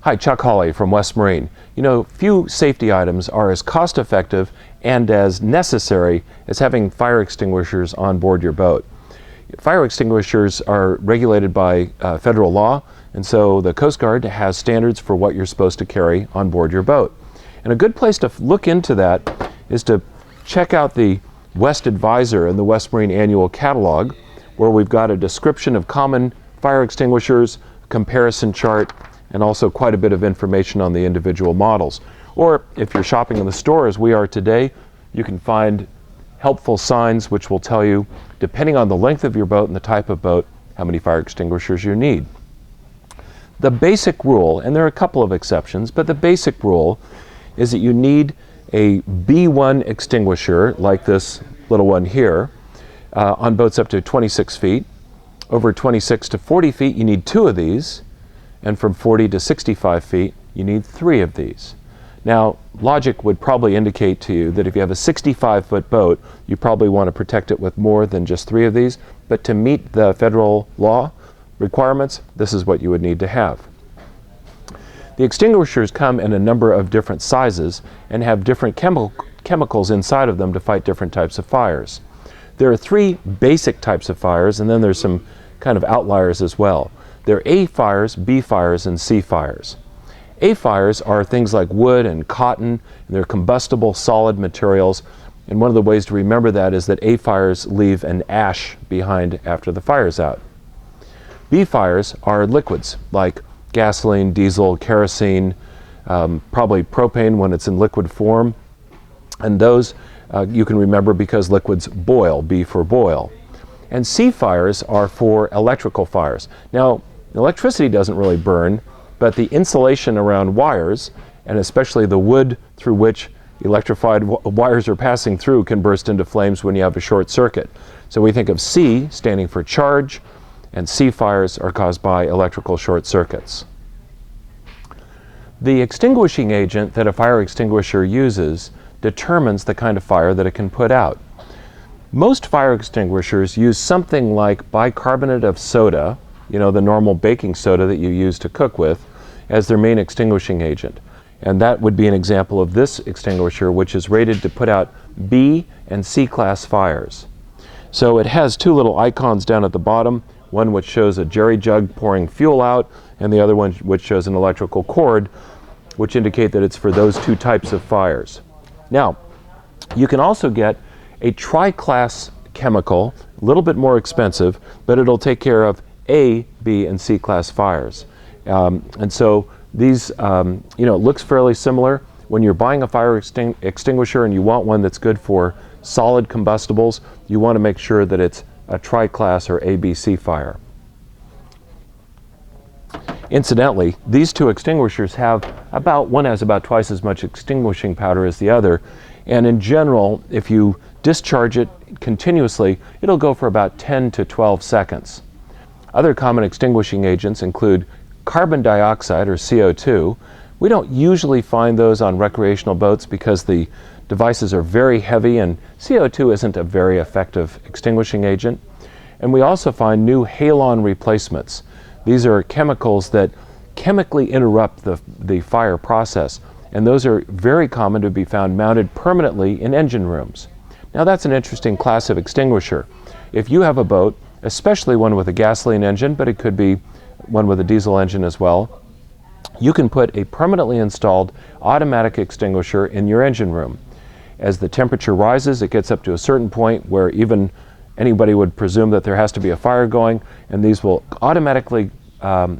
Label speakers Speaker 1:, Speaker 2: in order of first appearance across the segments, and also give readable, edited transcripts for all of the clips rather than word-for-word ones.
Speaker 1: Hi, Chuck Hawley from West Marine. You know, few safety items are as cost-effective and as necessary as having fire extinguishers on board your boat. Fire extinguishers are regulated by federal law, and so the Coast Guard has standards for what you're supposed to carry on board your boat. And a good place to look into that is to check out the West Advisor and the West Marine Annual Catalog, where we've got a description of common fire extinguishers, comparison chart, and also quite a bit of information on the individual models. Or if you're shopping in the store as we are today, you can find helpful signs which will tell you, depending on the length of your boat and the type of boat, how many fire extinguishers you need. The basic rule, and there are a couple of exceptions, but the basic rule is that you need a B1 extinguisher, like this little one here, on boats up to 26 feet. Over 26 to 40 feet, you need 2 of these. And from 40 to 65 feet, you need 3 of these. Now, logic would probably indicate to you that if you have a 65-foot boat, you probably want to protect it with more than just 3 of these, but to meet the federal law requirements, this is what you would need to have. The extinguishers come in a number of different sizes and have different chemicals inside of them to fight different types of fires. There are 3 basic types of fires, and then there's some kind of outliers as well. There are A fires, B fires, and C fires. A fires are things like wood and cotton, and they're combustible solid materials. And one of the ways to remember that is that A fires leave an ash behind after the fire's out. B fires are liquids like gasoline, diesel, kerosene, probably propane when it's in liquid form. And those you can remember because liquids boil, B for boil. And C fires are for electrical fires. Now, electricity doesn't really burn, but the insulation around wires, and especially the wood through which electrified wires are passing through, can burst into flames when you have a short circuit. So we think of C standing for charge, and C fires are caused by electrical short circuits. The extinguishing agent that a fire extinguisher uses determines the kind of fire that it can put out. Most fire extinguishers use something like bicarbonate of soda, you know, the normal baking soda that you use to cook with, as their main extinguishing agent. And that would be an example of this extinguisher, which is rated to put out B and C class fires. So it has 2 little icons down at the bottom, one which shows a jerry jug pouring fuel out, and the other one which shows an electrical cord, which indicate that it's for those 2 types of fires. Now, you can also get a tri-class chemical, a little bit more expensive, but it'll take care of A, B, and C class fires. And so these, you know, it looks fairly similar. When you're buying a fire extinguisher and you want one that's good for solid combustibles, you want to make sure that it's a tri-class or A, B, C fire. Incidentally, these 2 extinguishers have one has about twice as much extinguishing powder as the other. And in general, if you discharge it continuously, it'll go for about 10 to 12 seconds. Other common extinguishing agents include carbon dioxide, or CO2. We don't usually find those on recreational boats because the devices are very heavy and CO2 isn't a very effective extinguishing agent. And we also find new halon replacements. These are chemicals that chemically interrupt the fire process, and those are very common to be found mounted permanently in engine rooms. Now that's an interesting class of extinguisher. If you have a boat, especially one with a gasoline engine, but it could be one with a diesel engine as well, you can put a permanently installed automatic extinguisher in your engine room. As the temperature rises, it gets up to a certain point where even anybody would presume that there has to be a fire going, and these will automatically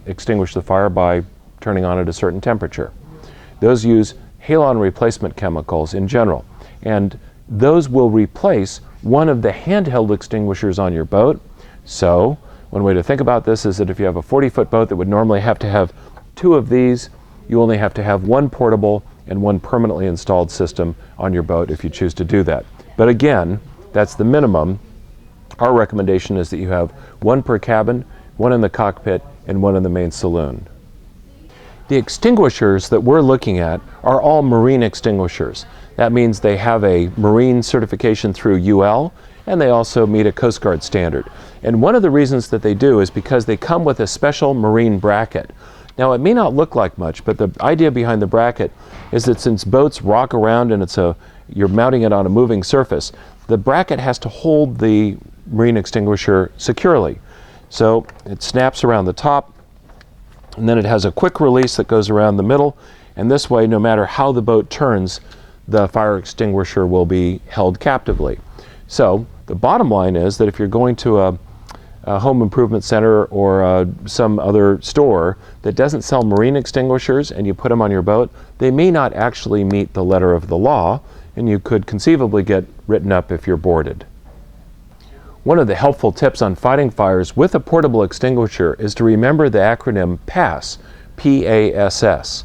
Speaker 1: extinguish the fire by turning on at a certain temperature. Those use halon replacement chemicals in general, and those will replace one of the handheld extinguishers on your boat. So one way to think about this is that if you have a 40-foot boat that would normally have to have 2 of these, you only have to have 1 portable and 1 permanently installed system on your boat if you choose to do that. But again, that's the minimum. Our recommendation is that you have 1 per cabin, 1 in the cockpit, and 1 in the main saloon. The extinguishers that we're looking at are all marine extinguishers. That means they have a marine certification through UL, and they also meet a Coast Guard standard. And one of the reasons that they do is because they come with a special marine bracket. Now, it may not look like much, but the idea behind the bracket is that since boats rock around and you're mounting it on a moving surface, the bracket has to hold the marine extinguisher securely. So it snaps around the top, and then it has a quick release that goes around the middle, and this way, no matter how the boat turns, the fire extinguisher will be held captively. So the bottom line is that if you're going to a home improvement center or some other store that doesn't sell marine extinguishers and you put them on your boat, they may not actually meet the letter of the law, and you could conceivably get written up if you're boarded. One of the helpful tips on fighting fires with a portable extinguisher is to remember the acronym PASS, P-A-S-S.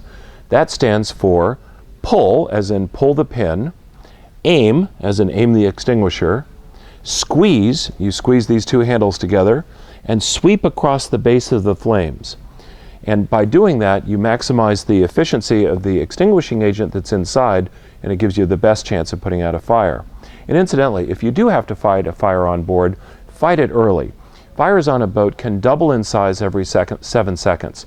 Speaker 1: That stands for pull, as in pull the pin, aim, as in aim the extinguisher, squeeze, you squeeze these two handles together, and sweep across the base of the flames. And by doing that, you maximize the efficiency of the extinguishing agent that's inside, and it gives you the best chance of putting out a fire. And incidentally, if you do have to fight a fire on board, fight it early. Fires on a boat can double in size every 7 seconds.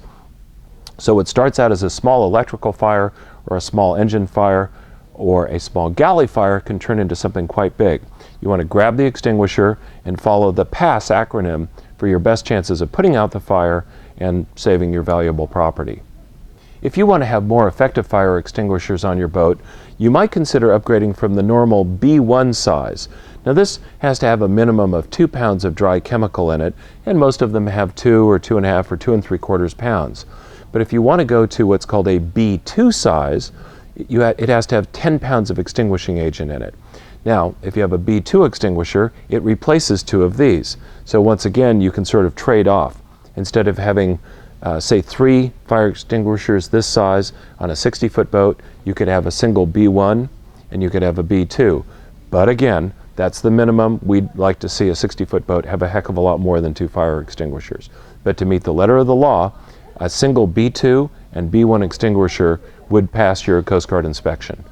Speaker 1: So it starts out as a small electrical fire or a small engine fire, or a small galley fire can turn into something quite big. You want to grab the extinguisher and follow the PASS acronym for your best chances of putting out the fire and saving your valuable property. If you want to have more effective fire extinguishers on your boat, you might consider upgrading from the normal B1 size. Now this has to have a minimum of 2 pounds of dry chemical in it, and most of them have 2 or 2.5 or 2 3/4 pounds. But if you want to go to what's called a B2 size, it has to have 10 pounds of extinguishing agent in it. Now, if you have a B2 extinguisher, it replaces 2 of these. So once again, you can sort of trade off. Instead of having, say, 3 fire extinguishers this size on a 60-foot boat, you could have a single B1 and you could have a B2. But again, that's the minimum. We'd like to see a 60-foot boat have a heck of a lot more than 2 fire extinguishers. But to meet the letter of the law, a single B2 and B1 extinguisher would pass your Coast Guard inspection.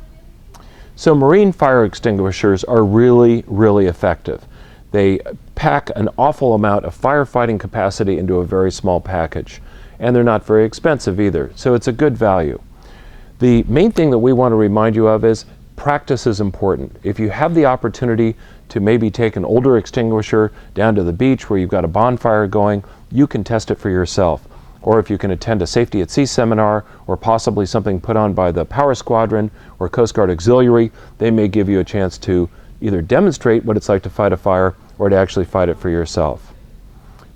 Speaker 1: So marine fire extinguishers are really, really effective. They pack an awful amount of firefighting capacity into a very small package, and they're not very expensive either, so it's a good value. The main thing that we want to remind you of is practice is important. If you have the opportunity to maybe take an older extinguisher down to the beach where you've got a bonfire going, you can test it for yourself. Or if you can attend a Safety at Sea seminar, or possibly something put on by the Power Squadron or Coast Guard Auxiliary, they may give you a chance to either demonstrate what it's like to fight a fire or to actually fight it for yourself.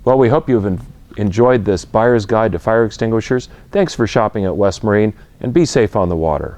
Speaker 1: Well, we hope you've enjoyed this buyer's guide to fire extinguishers. Thanks for shopping at West Marine, and be safe on the water.